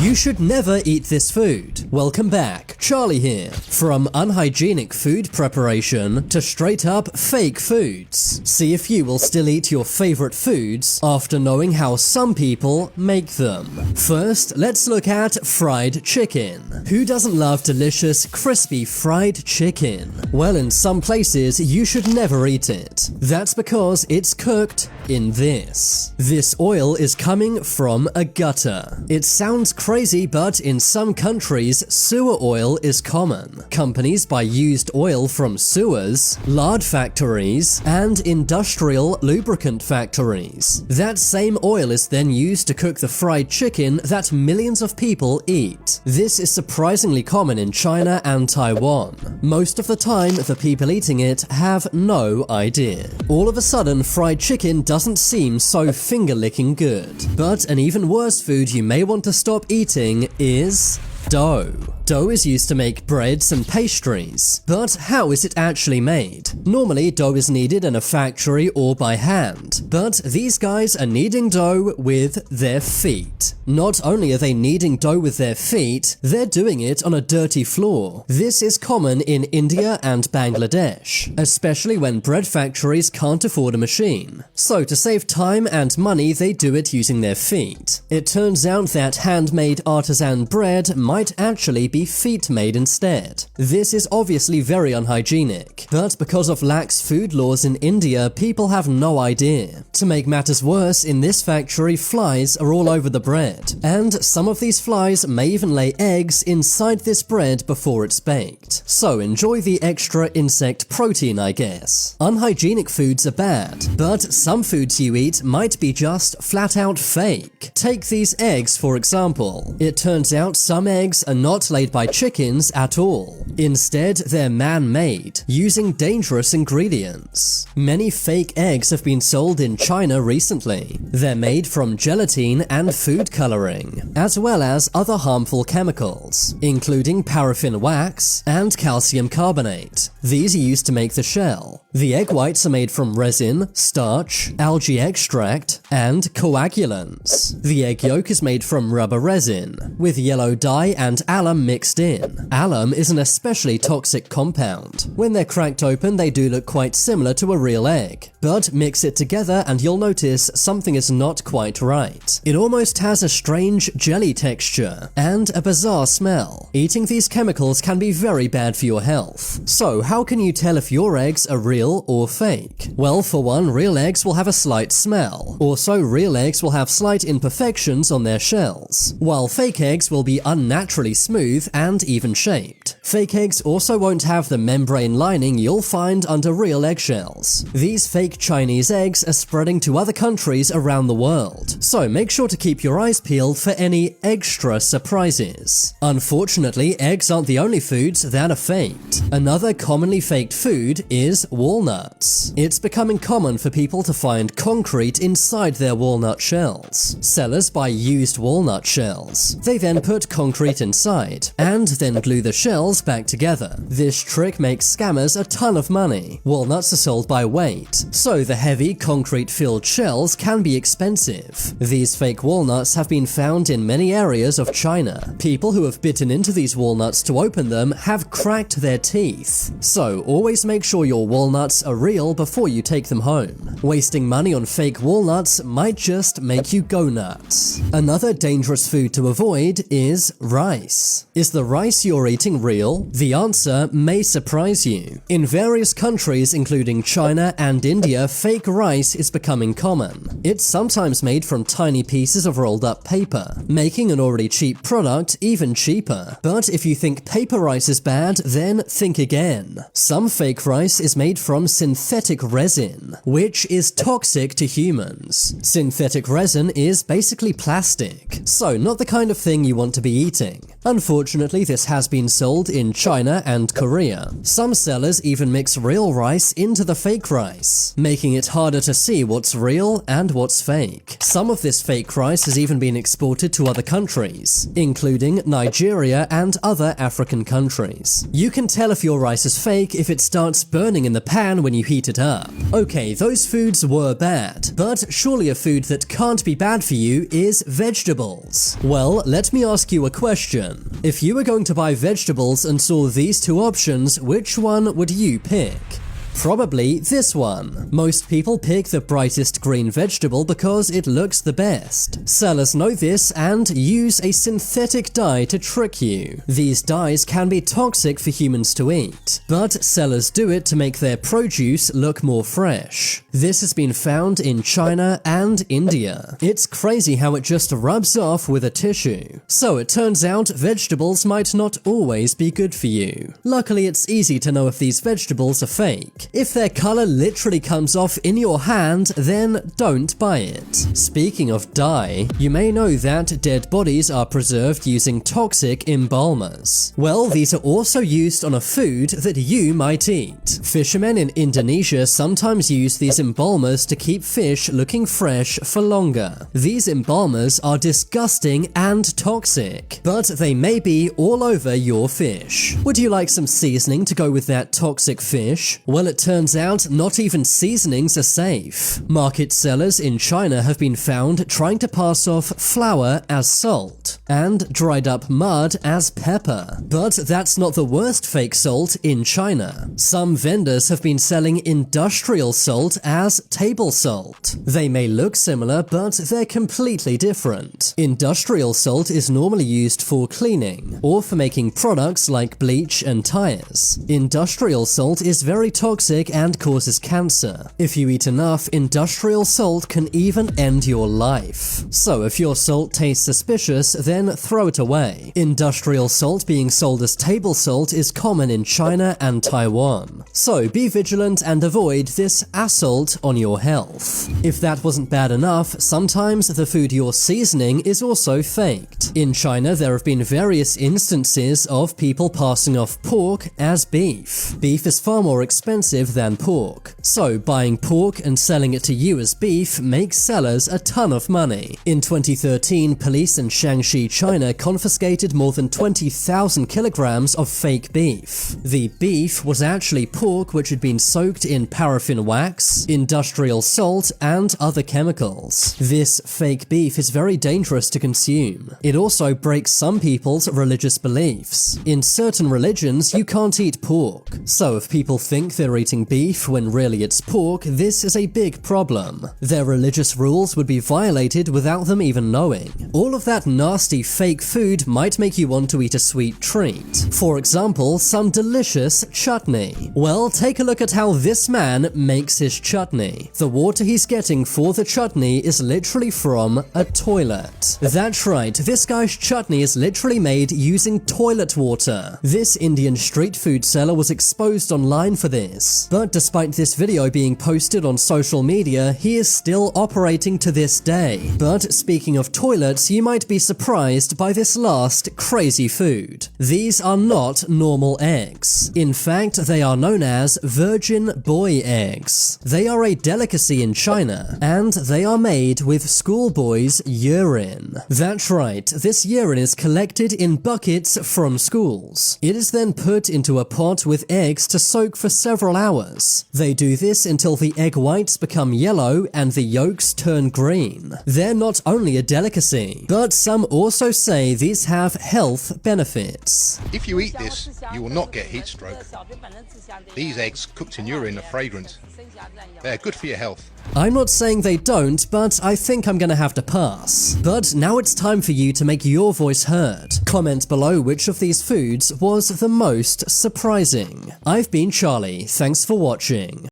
You should never eat this food. Welcome back, Charlie here. From unhygienic food preparation to straight up fake foods. See if you will still eat your favorite foods after knowing how some people make them. First, let's look at fried chicken. Who doesn't love delicious, crispy fried chicken? Well, in some places, you should never eat it. That's because it's cooked in this. This oil is coming from a gutter. It sounds crazy, but in some countries, sewer oil is common. Companies buy used oil from sewers, lard factories, and industrial lubricant factories. That same oil is then used to cook the fried chicken that millions of people eat. This is surprisingly common in China and Taiwan. Most of the time, the people eating it have no idea. All of a sudden, fried chicken doesn't seem so finger-licking good. But an even worse food you may want to stop eating is dough. Dough is used to make breads and pastries, but how is it actually made? Normally, dough is kneaded in a factory or by hand, but these guys are kneading dough with their feet. Not only are they kneading dough with their feet, they're doing it on a dirty floor. This is common in India and Bangladesh, especially when bread factories can't afford a machine. So to save time and money, they do it using their feet. It turns out that handmade artisan bread might actually be feet made instead. This is obviously very unhygienic, but because of lax food laws in India, people have no idea. To make matters worse, in this factory, flies are all over the bread, and some of these flies may even lay eggs inside this bread before it's baked. So enjoy the extra insect protein, I guess. Unhygienic foods are bad, but some foods you eat might be just flat out fake. Take these eggs for example. It turns out some eggs are not laid by chickens at all. Instead, they're man-made, using dangerous ingredients. Many fake eggs have been sold in China recently. They're made from gelatin and food coloring, as well as other harmful chemicals, including paraffin wax and calcium carbonate. These are used to make the shell. The egg whites are made from resin, starch, algae extract, and coagulants. The egg yolk is made from rubber resin, with yellow dye and alum mixed in. Alum is an especially toxic compound. When they're cracked open, they do look quite similar to a real egg. But mix it together and you'll notice something is not quite right. It almost has a strange jelly texture and a bizarre smell. Eating these chemicals can be very bad for your health. So how can you tell if your eggs are real or fake? Well, for one, real eggs will have a slight smell. Also, real eggs will have slight imperfections on their shells, while fake eggs will be unnaturally smooth and even shaped. Fake eggs also won't have the membrane lining you'll find under real eggshells. These fake Chinese eggs are spreading to other countries around the world, so make sure to keep your eyes peeled for any extra surprises. Unfortunately, eggs aren't the only foods that are faked. Another commonly faked food is walnuts. It's becoming common for people to find concrete inside their walnut shells. Sellers buy used walnut shells. They then put concrete inside, and then glue the shells back together. This trick makes scammers a ton of money. Walnuts are sold by weight, so the heavy concrete-filled shells can be expensive. These fake walnuts have been found in many areas of China. People who have bitten into these walnuts to open them have cracked their teeth. So always make sure your walnuts are real before you take them home. Wasting money on fake walnuts might just make you go nuts. Another dangerous food to avoid is rice. Is the rice you're eating real? The answer may surprise you. In various countries, including China and India, fake rice is becoming common. It's sometimes made from tiny pieces of rolled up paper, making an already cheap product even cheaper. But if you think paper rice is bad, then think again. Some fake rice is made from synthetic resin, which is toxic to humans. Synthetic resin is basically plastic, so not the kind of thing you want to be eating. Unfortunately, this has been sold in China and Korea. Some sellers even mix real rice into the fake rice, making it harder to see what's real and what's fake. Some of this fake rice has even been exported to other countries, including Nigeria and other African countries. You can tell if your rice is fake if it starts burning in the pan when you heat it up. Okay, those foods were bad, but surely a food that can't be bad for you is vegetables. Well, let me ask you a question. If you were going to buy vegetables and saw these two options, which one would you pick? Probably this one. Most people pick the brightest green vegetable because it looks the best. Sellers know this and use a synthetic dye to trick you. These dyes can be toxic for humans to eat, but sellers do it to make their produce look more fresh. This has been found in China and India. It's crazy how it just rubs off with a tissue. So it turns out vegetables might not always be good for you. Luckily, it's easy to know if these vegetables are fake. If their color literally comes off in your hand, then don't buy it. Speaking of dye, you may know that dead bodies are preserved using toxic embalmers. Well, these are also used on a food that you might eat. Fishermen in Indonesia sometimes use these embalmers to keep fish looking fresh for longer. These embalmers are disgusting and toxic, but they may be all over your fish. Would you like some seasoning to go with that toxic fish? Well, it turns out not even seasonings are safe. Market sellers in China have been found trying to pass off flour as salt and dried up mud as pepper. But that's not the worst fake salt in China. Some vendors have been selling industrial salt as table salt. They may look similar, but they're completely different. Industrial salt is normally used for cleaning or for making products like bleach and tires. Industrial salt is very toxic and causes cancer. If you eat enough, industrial salt can even end your life. So if your salt tastes suspicious, then throw it away. Industrial salt being sold as table salt is common in China and Taiwan. So be vigilant and avoid this assault on your health. If that wasn't bad enough, sometimes the food you're seasoning is also faked. In China, there have been various instances of people passing off pork as beef. Beef is far more expensive than pork. So buying pork and selling it to you as beef makes sellers a ton of money. In 2013, police in Shaanxi, China confiscated more than 20,000 kilograms of fake beef. The beef was actually pork which had been soaked in paraffin wax, industrial salt, and other chemicals. This fake beef is very dangerous to consume. It also breaks some people's religious beliefs. In certain religions, you can't eat pork. So if people think they're eating beef when really it's pork, this is a big problem. Their religious rules would be violated without them even knowing. All of that nasty fake food might make you want to eat a sweet treat. For example, some delicious chutney. Well, take a look at how this man makes his chutney. The water he's getting for the chutney is literally from a toilet. That's right, this guy's chutney is literally made using toilet water. This Indian street food seller was exposed online for this. But despite this video being posted on social media, he is still operating to this day. But speaking of toilets, you might be surprised by this last crazy food. These are not normal eggs. In fact, they are known as virgin boy eggs. They are a delicacy in China, and they are made with schoolboys' urine. That's right, this urine is collected in buckets from schools. It is then put into a pot with eggs to soak for several hours. They do this until the egg whites become yellow and the yolks turn green. They're not only a delicacy, but some also say these have health benefits. If you eat this, you will not get heat stroke. These eggs cooked in urine are fragrant. They're good for your health. I'm not saying they don't, but I think I'm gonna have to pass. But now it's time for you to make your voice heard. Comment below which of these foods was the most surprising. I've been Charlie, thanks for watching.